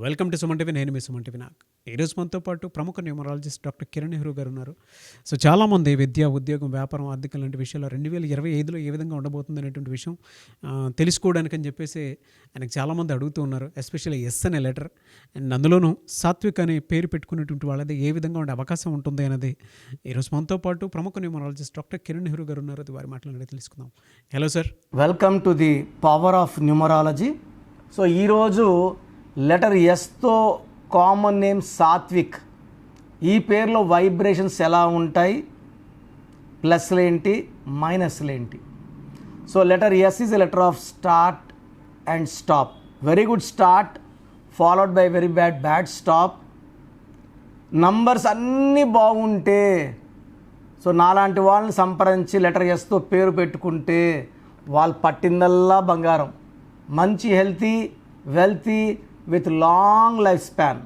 Welcome to Suman TV. నేను మీ Suman TV. ఈరోజు మనతో పాటు ప్రముఖ న్యూమరాలజిస్ట్ డాక్టర్ కిరణ్ నెహ్రూ గారు ఉన్నారు. సో చాలామంది విద్య, ఉద్యోగం, వ్యాపారం, ఆర్థికం లాంటి విషయాల్లో 2025లో ఏ విధంగా ఉండబోతుంది అనేటువంటి విషయం తెలుసుకోవడానికి అని చెప్పేసి ఆయనకు చాలామంది అడుగుతూ ఉన్నారు. ఎస్పెషల్లీ ఎస్ అనే లెటర్ అండ్ అందులోనూ సాత్విక్ అనే పేరు పెట్టుకునేటువంటి వాళ్ళది ఏ విధంగా ఉండే అవకాశం ఉంటుంది అనేది ఈరోజు మనతో పాటు ప్రముఖ న్యూమరాలజిస్ట్ డాక్టర్ కిరణ్ నెహ్రూ గారు ఉన్నారు. అది వారి మాటలు తెలుసుకుందాం. Hello sir, welcome to the power of numerology. So ఈరోజు లెటర్ ఎస్తో కామన్ నేమ్ సాత్విక్. ఈ పేరులో వైబ్రేషన్స్ ఎలా ఉంటాయి, ప్లస్లు ఏంటి, మైనస్లు ఏంటి? So letter S is a letter of start and stop. Very good start followed by very bad stop. Numbers అన్నీ బాగుంటే, సో నాలాంటి వాళ్ళని సంప్రదించి లెటర్ ఎస్తో పేరు పెట్టుకుంటే వాళ్ళు పట్టిందల్లా బంగారం. మంచి healthy, wealthy with long life span.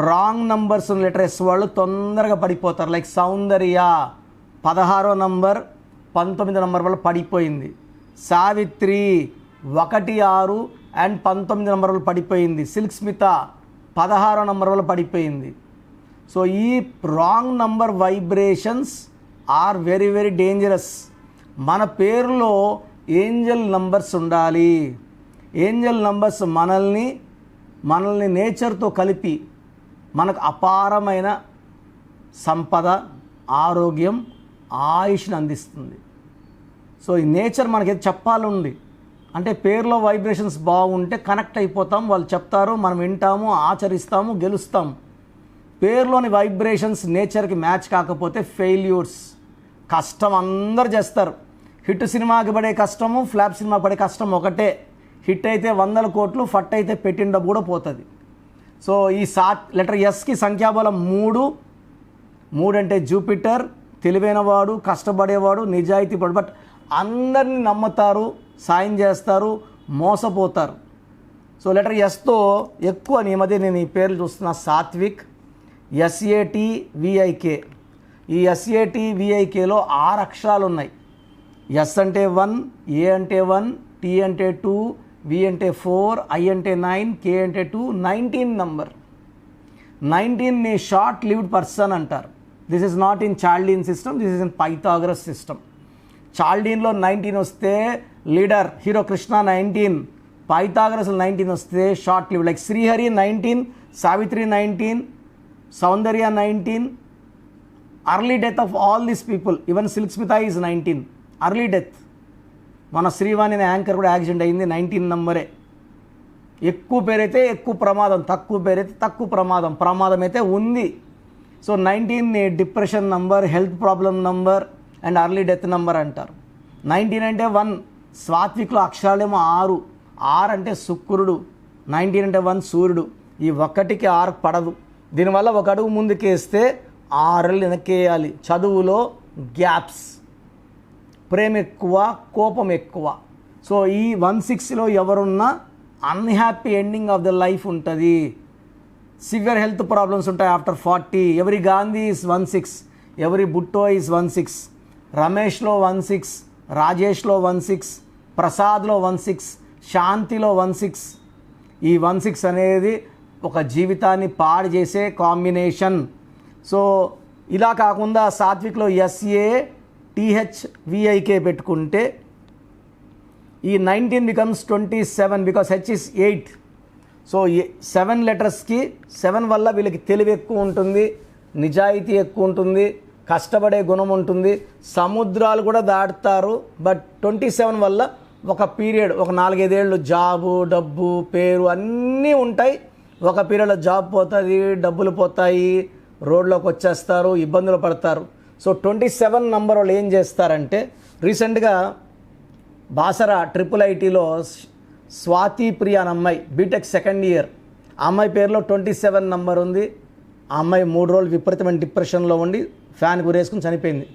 Wrong numbers letter S వాళ్ళు తొందరగా పడిపోతారు. లైక్ సౌందర్య 16వ నంబర్ 19 నంబర్ వల్ల పడిపోయింది. సావిత్రి 1, 6 అండ్ 19 నంబర్ వల్ల పడిపోయింది. సిల్క్ స్మిత 16వ నంబర్ వల్ల పడిపోయింది. సో ఈ wrong number vibrations are very very dangerous. మన పేరులో ఏంజల్ నంబర్స్ ఉండాలి. ఏంజల్ నంబర్స్ మనల్ని నేచర్తో కలిపి మనకు అపారమైన సంపద, ఆరోగ్యం, ఆయుష్ని అందిస్తుంది. సో ఈ నేచర్ మనకి చెప్పాలండి. అంటే పేరులో వైబ్రేషన్స్ బాగుంటే కనెక్ట్ అయిపోతాం. వాళ్ళు చెప్తారు, మనం వింటాము, ఆచరిస్తాము, గెలుస్తాము. పేరులోని వైబ్రేషన్స్ నేచర్కి మ్యాచ్ కాకపోతే ఫెయిల్యూర్స్. కష్టం అందరు చేస్తారు. హిట్ సినిమాకి పడే కష్టము, ఫ్లాప్ సినిమాకి పడే కష్టం ఒకటే. హిట్ అయితే 100 కోట్లు, ఫట్ అయితే పెట్టిన డబ్బు కూడా పోతుంది. సో ఈ లెటర్ ఎస్కి సంఖ్యాబలం 3 అంటే జూపిటర్, తెలివైనవాడు, కష్టపడేవాడు, నిజాయితీపడు. బట్ అందరినీ నమ్ముతారు, సాయం చేస్తారు, మోసపోతారు. సో లెటర్ ఎస్తో ఎక్కువ ఈ మధ్య నేను ఈ పేర్లు చూస్తున్నా. సాత్విక్, SATVIK. ఈ SATVIKలో 6 అక్షరాలు ఉన్నాయి. ఎస్ అంటే 1, ఏ అంటే 1, T అంటే 2, V అంటే 4, I అంటే 9, K అంటే 2, 19 నంబర్. 19ని షార్ట్ లివ్డ్ పర్సన్ అంటారు. This is not in Chaldean system, this is in Pythagoras system. చాల్డీన్లో 19 వస్తే లీడర్, హీరో కృష్ణ 19. పైథాగరస్ 19 వస్తే short lived. Like Srihari 19, Savitri 19, Soundarya 19. Early death of all these people. Even silk Smitha is 19. Early death. మన శ్రీవాణి అనే anchor కూడా accident అయింది. 19 నంబరే. ఎక్కువ పేరైతే ఎక్కువ ప్రమాదం, తక్కువ పేరైతే తక్కువ ప్రమాదం. ప్రమాదం అయితే ఉంది. సో 19ని depression number, health problem number and early death number అంటారు. 19 అంటే 1. సాత్విక్లో అక్షరాలేమో 6. 6 అంటే శుక్రుడు, 19 అంటే 1 సూర్యుడు. ఈ 1కి 6 పడదు. దీనివల్ల ఒక అడుగు ముందుకేస్తే 6 అడుగులు వెనక్కేయాలి. చదువులో గ్యాప్స్, ప్రేమ ఎక్కువ, కోపం ఎక్కువ. సో ఈ 16లో ఎవరున్నా unhappy ending of the life ఉంటుంది. సివియర్ హెల్త్ ప్రాబ్లమ్స్ ఉంటాయి ఆఫ్టర్ 40. ఎవరి గాంధీ ఈజ్ 16, ఎవరి బుట్టో ఈజ్ 16, రమేష్లో 16, రాజేష్లో 16, ప్రసాద్లో 16, శాంతిలో 16. ఈ 16 అనేది ఒక జీవితాన్ని పాడు చేసే కాంబినేషన్. సో ఇలా కాకుండా సాత్విక్లో SATHVIK పెట్టుకుంటే ఈ 19 becomes 27 because H is 8. So 7 లెటర్స్కి 7 వల్ల వీళ్ళకి తెలివి ఎక్కువ ఉంటుంది, నిజాయితీ ఎక్కువ ఉంటుంది, కష్టపడే గుణం ఉంటుంది, సముద్రాలు కూడా దాటుతారు. బట్ 27 వల్ల ఒక పీరియడ్, ఒక 4-5 ఏళ్ళు జాబు, డబ్బు, పేరు అన్నీ ఉంటాయి. ఒక పీరియడ్లో జాబ్ పోతుంది, డబ్బులు పోతాయి, రోడ్లోకి వచ్చేస్తారు, ఇబ్బందులు పడతారు. సో 27 నంబర్ వాళ్ళు ఏం చేస్తారంటే, రీసెంట్గా బాసరా IIITలో స్వాతి ప్రియ అనే అమ్మాయి, బీటెక్ సెకండ్ ఇయర్, ఆ అమ్మాయి పేరులో 27 నంబర్ ఉంది. ఆ అమ్మాయి 3 రోజులు విపరీతమైన డిప్రెషన్లో ఉండి ఫ్యాన్ గురేసుకుని చనిపోయింది.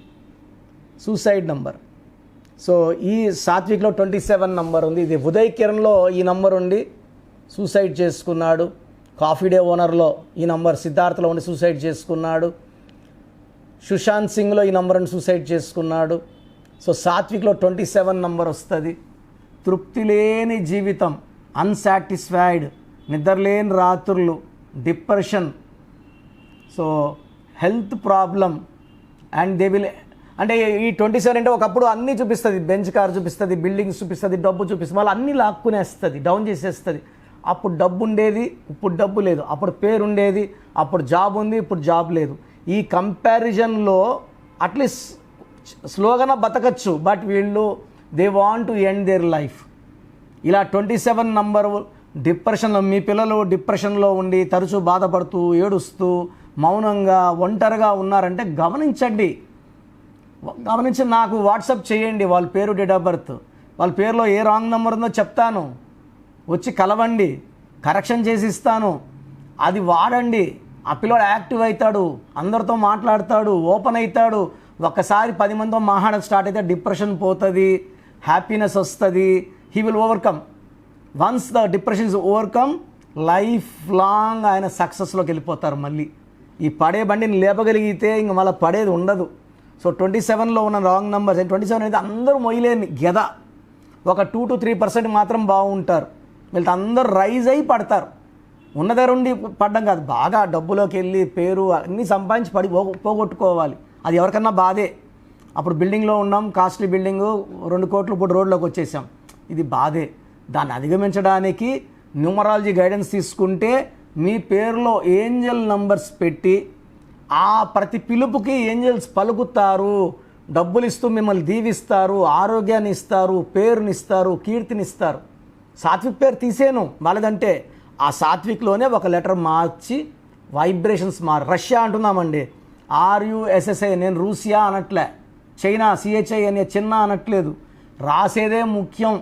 Suicide number. సో ఈ సాత్విక్లో 27 నంబర్ ఉంది. ఇది ఉదయ్ కిరణ్లో ఈ నంబర్ ఉండి సూసైడ్ చేసుకున్నాడు. కాఫీ డే ఓనర్లో ఈ నంబర్, సిద్ధార్థలో ఉండి సూసైడ్ చేసుకున్నాడు. సుశాంత్ సింగ్లో ఈ నంబర్ని సూసైడ్ చేసుకున్నాడు. సో సాత్విక్లో 27 నంబర్ వస్తుంది. తృప్తి లేని జీవితం, అన్సాటిస్ఫైడ్, నిద్రలేని రాత్రులు, depression, so health problem, and they will అంటే ఈ 27 అంటే ఒకప్పుడు అన్నీ చూపిస్తుంది, బెంచ్ కార్ చూపిస్తుంది, బిల్డింగ్స్ చూపిస్తుంది, డబ్బు చూపిస్తుంది, వాళ్ళు అన్నీ లాక్కునేస్తుంది, డౌన్ చేసేస్తుంది. అప్పుడు డబ్బు ఉండేది, ఇప్పుడు డబ్బు లేదు. అప్పుడు పేరు ఉండేది, అప్పుడు జాబ్ ఉంది, ఇప్పుడు జాబ్ లేదు. ఈ కంపారిజన్లో అట్లీస్ట్ స్లోగాన బతకచ్చు, బట్ వీళ్ళు they want to end their life. ఇలా 27 నంబరు డిప్రెషన్లో, మీ పిల్లలు డిప్రెషన్లో ఉండి తరచూ బాధపడుతూ ఏడుస్తూ మౌనంగా ఒంటరిగా ఉన్నారంటే గమనించండి. నాకు వాట్సాప్ చేయండి వాళ్ళ పేరు, డేట్ ఆఫ్ బర్త్, వాళ్ళ పేరులో ఏ రాంగ్ నెంబర్ ఉందో చెప్తాను, వచ్చి కలవండి, కరెక్షన్ చేసి ఇస్తాను, అది వాడండి. ఆ పిల్లోడు యాక్టివ్ అవుతాడు, అందరితో మాట్లాడతాడు, ఓపెన్ అవుతాడు. ఒక్కసారి 10 మందితో మాట్లాడడం స్టార్ట్ అయితే డిప్రెషన్ పోతుంది, హ్యాపీనెస్ వస్తుంది. He will overcome. Once the depression is overcome, life long ఆయన సక్సెస్లోకి వెళ్ళిపోతారు. మళ్ళీ ఈ పడే బండిని లేపగలిగితే ఇంక మళ్ళీ పడేది ఉండదు. సో 27లో ఉన్న రాంగ్ నెంబర్స్, 27 అయితే అందరూ మొయ్యలేని గెద, ఒక 2 to 3% మాత్రం బాగుంటారు. వీళ్ళతో అందరూ రైజ్ అయి పడతారు. ఉన్న దగ్గర ఉండి పడడం కాదు, బాగా డబ్బులోకి వెళ్ళి పేరు అన్నీ సంపాదించి పోగొట్టుకోవాలి. అది ఎవరికన్నా బాధే. అప్పుడు బిల్డింగ్లో ఉన్నాం, కాస్ట్లీ బిల్డింగు, 2 కోట్లు, ఇప్పుడు రోడ్లోకి వచ్చేసాం, ఇది బాధే. దాన్ని అధిగమించడానికి న్యూమరాలజీ గైడెన్స్ తీసుకుంటే మీ పేరులో ఏంజల్ నంబర్స్ పెట్టి ఆ ప్రతి పిలుపుకి ఏంజల్స్ పలుకుతారు, డబ్బులు ఇస్తూ మిమ్మల్ని దీవిస్తారు, ఆరోగ్యాన్ని ఇస్తారు, పేరునిస్తారు, కీర్తినిస్తారు. సాత్విక్ పేరు తీసేను వాళ్ళదంటే ఆ సాత్విక్లోనే ఒక లెటర్ మార్చి వైబ్రేషన్స్ రష్యా అంటున్నామండి, RUSSA. నేను రూసియా అనట్లే, చైనా CHI అనే చిన్న అనట్లేదు. రాసేదే ముఖ్యం,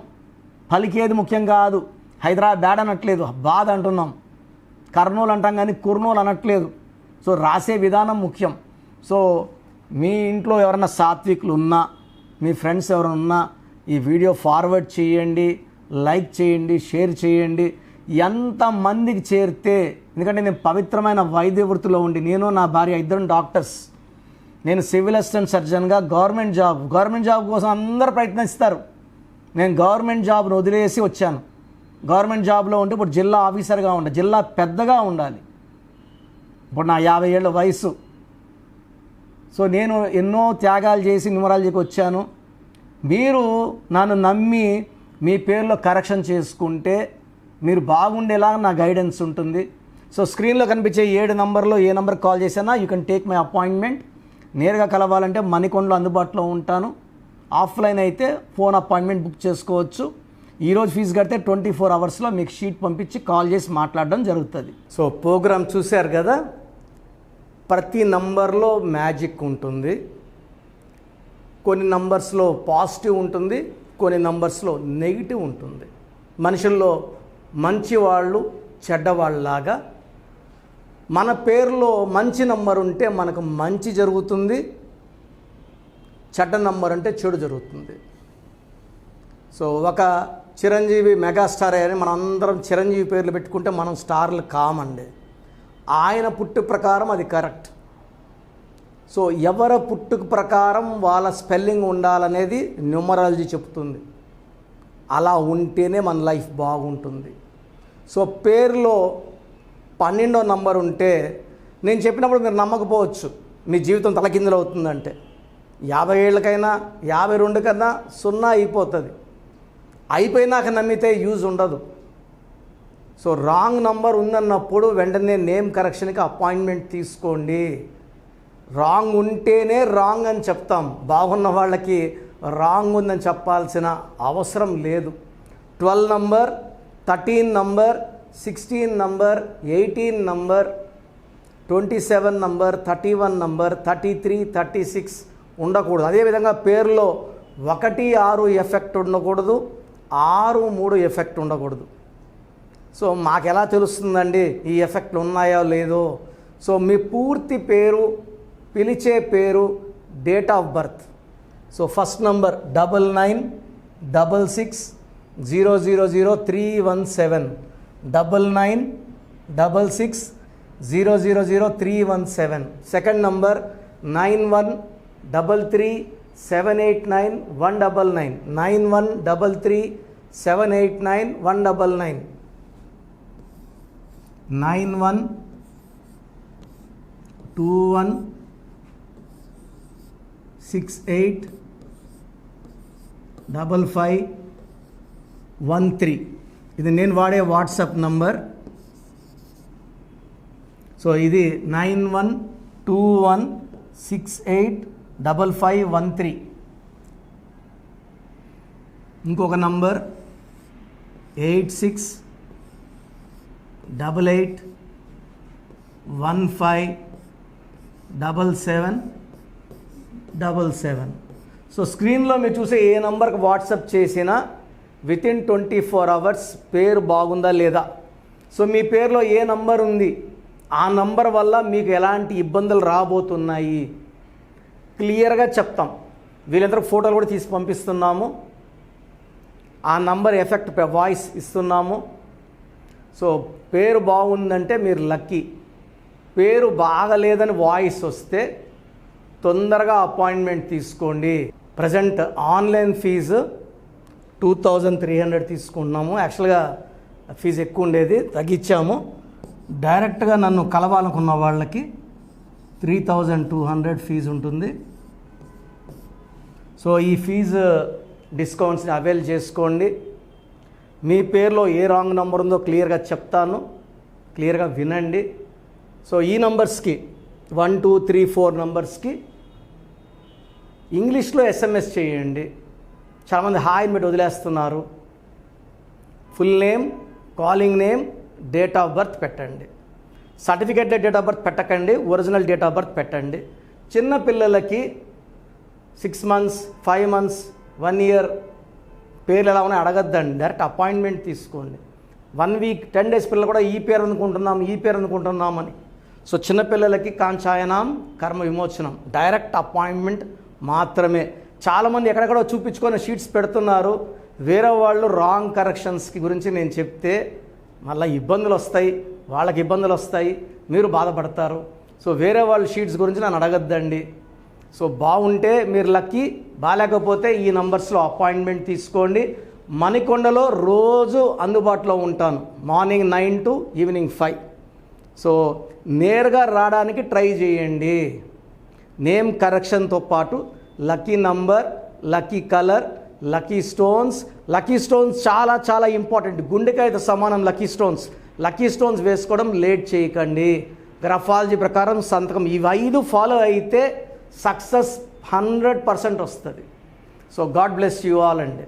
పలికేది ముఖ్యం కాదు. హైదరాబాద్ అనట్లేదు, బాధ అంటున్నాం. కర్నూలు అంటాం కానీ కుర్నూలు అనట్లేదు. సో రాసే విధానం ముఖ్యం. సో మీ ఇంట్లో ఎవరైనా సాత్వికులు ఉన్నా, మీ ఫ్రెండ్స్ ఎవరైనా ఉన్నా ఈ వీడియో ఫార్వర్డ్ చేయండి, లైక్ చేయండి, షేర్ చేయండి. ఎంతమందికి చేరితే, ఎందుకంటే నేను పవిత్రమైన వైద్య వృత్తిలో ఉండి, నేను నా భార్య ఇద్దరు డాక్టర్స్. నేను సివిల్ అసిస్టెంట్ సర్జన్గా గవర్నమెంట్ జాబ్ కోసం అందరూ ప్రయత్నిస్తారు. నేను గవర్నమెంట్ జాబ్ను వదిలేసి వచ్చాను. గవర్నమెంట్ జాబ్లో ఉంటే ఇప్పుడు జిల్లా ఆఫీసర్గా ఉండాలి, జిల్లా పెద్దగా ఉండాలి. ఇప్పుడు నా 50 ఏళ్ళ వయసు. సో నేను ఎన్నో త్యాగాలు చేసి న్యూమరాలజీకి వచ్చాను. మీరు నన్ను నమ్మి మీ పేరులో కరెక్షన్ చేసుకుంటే మీరు బాగుండేలా నా గైడెన్స్ ఉంటుంది. సో స్క్రీన్లో కనిపించే 7 నంబర్లో ఏ నెంబర్కి కాల్ చేసినా you can take my appointment. నేరుగా కలవాలంటే మణికొండలో అందుబాటులో ఉంటాను. ఆఫ్లైన్ అయితే ఫోన్ అపాయింట్మెంట్ బుక్ చేసుకోవచ్చు. ఈరోజు ఫీజు కడితే 24 అవర్స్లో మీకు షీట్ పంపించి కాల్ చేసి మాట్లాడడం జరుగుతుంది. సో ప్రోగ్రామ్ చూశారు కదా, ప్రతి నంబర్లో మ్యాజిక్ ఉంటుంది. కొన్ని నంబర్స్లో పాజిటివ్ ఉంటుంది, కొన్ని నంబర్స్లో నెగిటివ్ ఉంటుంది. మనుషుల్లో మంచివాళ్ళు చెడ్డవాళ్ళలాగా మన పేరులో మంచి నంబర్ ఉంటే మనకు మంచి జరుగుతుంది, చెడ్డ నంబర్ అంటే చెడు జరుగుతుంది. సో ఒక చిరంజీవి మెగాస్టార్ అని మనం అందరం చిరంజీవి పేర్లు పెట్టుకుంటే మనం స్టార్లు కామండి. ఆయన పుట్టు ప్రకారం అది కరెక్ట్. సో ఎవరి పుట్టుక ప్రకారం వాళ్ళ స్పెల్లింగ్ ఉండాలనేది న్యూమరాలజీ చెప్తుంది. అలా ఉంటేనే మన లైఫ్ బాగుంటుంది. సో పేరులో 12వ నంబర్ ఉంటే, నేను చెప్పినప్పుడు మీరు నమ్మకపోవచ్చు, మీ జీవితం తలకిందులు అవుతుందంటే 50 ఏళ్ళకైనా 52 కన్నా 0 అయిపోతుంది. అయిపోయినాక నమ్మితే యూజ్ ఉండదు. సో రాంగ్ నంబర్ ఉందన్నప్పుడు వెంటనే నేమ్ కరెక్షన్కి అపాయింట్మెంట్ తీసుకోండి. రాంగ్ ఉంటేనే రాంగ్ అని చెప్తాం, బాగున్న వాళ్ళకి రాంగ్ ఉందని చెప్పాల్సిన అవసరం లేదు. 12 number, 13 number, 16 number, 18 number, 27 number, 31 number, 33, 36 ఉండకూడదు. అదేవిధంగా పేరులో 1, 6 ఎఫెక్ట్ ఉండకూడదు, 6, 3 ఎఫెక్ట్ ఉండకూడదు. సో మాకు ఎలా తెలుస్తుందండి ఈ ఎఫెక్ట్లు ఉన్నాయో లేదో? సో మీ పూర్తి పేరు, పిలిచే పేరు, date of birth. So first number 9966000317, 9966000317. Second number 9133789199, 9133789199. 9121685513. ఇది నేను వాడే వాట్సాప్ నంబర్. సో ఇది 9121685513. ఇంకొక నంబర్ 8688157777. సో స్క్రీన్లో మీరు చూసే ఏ నంబర్కి వాట్సాప్ చేసినా వితిన్ 24 అవర్స్ పేరు బాగుందా లేదా, సో మీ పేరులో ఏ నంబర్ ఉంది, ఆ నంబర్ వల్ల మీకు ఎలాంటి ఇబ్బందులు రాబోతున్నాయి క్లియర్గా చెప్తాం. వీళ్ళందరూ ఫోటోలు కూడా తీసి పంపిస్తున్నాము. ఆ నంబర్ ఎఫెక్ట్ వాయిస్ ఇస్తున్నాము. సో పేరు బాగుందంటే మీరు లక్కీ. పేరు బాగలేదని వాయిస్ వస్తే తొందరగా అపాయింట్మెంట్ తీసుకోండి. ప్రజెంట్ ఆన్లైన్ ఫీజు 2300 తీసుకుంటున్నాము. యాక్చువల్గా ఫీజు ఎక్కువ ఉండేది, తగ్గించాము. డైరెక్ట్గా నన్ను కలవాలనుకున్న వాళ్ళకి 3200 ఫీజు ఉంటుంది. సో ఈ ఫీజు డిస్కౌంట్స్ని అవైల్ చేసుకోండి. మీ పేరులో ఏ రాంగ్ నెంబర్ ఉందో క్లియర్గా చెప్తాను, క్లియర్గా వినండి. సో ఈ నంబర్స్కి 1 2 3 4 నంబర్స్కి ఇంగ్లీష్లో SMS చేయండి. చాలామంది హాయ్ పెట్టి వదిలేస్తున్నారు. Full name, calling name, date of birth పెట్టండి. సర్టిఫికేట్ డేట్ ఆఫ్ బర్త్ పెట్టకండి, ఒరిజినల్ డేట్ ఆఫ్ బర్త్ పెట్టండి. చిన్న పిల్లలకి 6 months 5 months 1 year పేర్లు ఎలా ఉన్నాయి అడగద్దండి, డైరెక్ట్ అపాయింట్మెంట్ తీసుకోండి. 1 week 10 days పిల్లలు కూడా ఈ పేరు అనుకుంటున్నామని. సో చిన్నపిల్లలకి కాంచాయనం కర్మ విమోచనం, డైరెక్ట్ అపాయింట్మెంట్ మాత్రమే. చాలామంది ఎక్కడెక్కడో చూపించుకొని షీట్స్ పెడుతున్నారు. వేరే వాళ్ళు రాంగ్ కరెక్షన్స్కి గురించి నేను చెప్తే మళ్ళీ ఇబ్బందులు వస్తాయి, వాళ్ళకి ఇబ్బందులు వస్తాయి, మీరు బాధపడతారు. సో వేరే వాళ్ళ షీట్స్ గురించి నన్ను అడగద్దండి. సో బాగుంటే మీరు లక్కీ, బాగాలేకపోతే ఈ నంబర్స్లో అపాయింట్మెంట్ తీసుకోండి. మణికొండలో రోజు అందుబాటులో ఉంటాను, మార్నింగ్ 9 to ఈవినింగ్ 5. సో నేరుగా రావడానికి ట్రై చేయండి. నేమ్ కరెక్షన్తో పాటు lucky number, lucky colour, lucky stones. Lucky stones చాలా చాలా ఇంపార్టెంట్. గుండెకాయతో సమానం లక్కీ స్టోన్స్. లక్కీ స్టోన్స్ వేసుకోవడం లేట్ చేయకండి. గ్రఫాలజీ ప్రకారం సంతకం ఇవి 5 ఫాలో అయితే సక్సెస్ 100% వస్తుంది. So God bless you all అండి.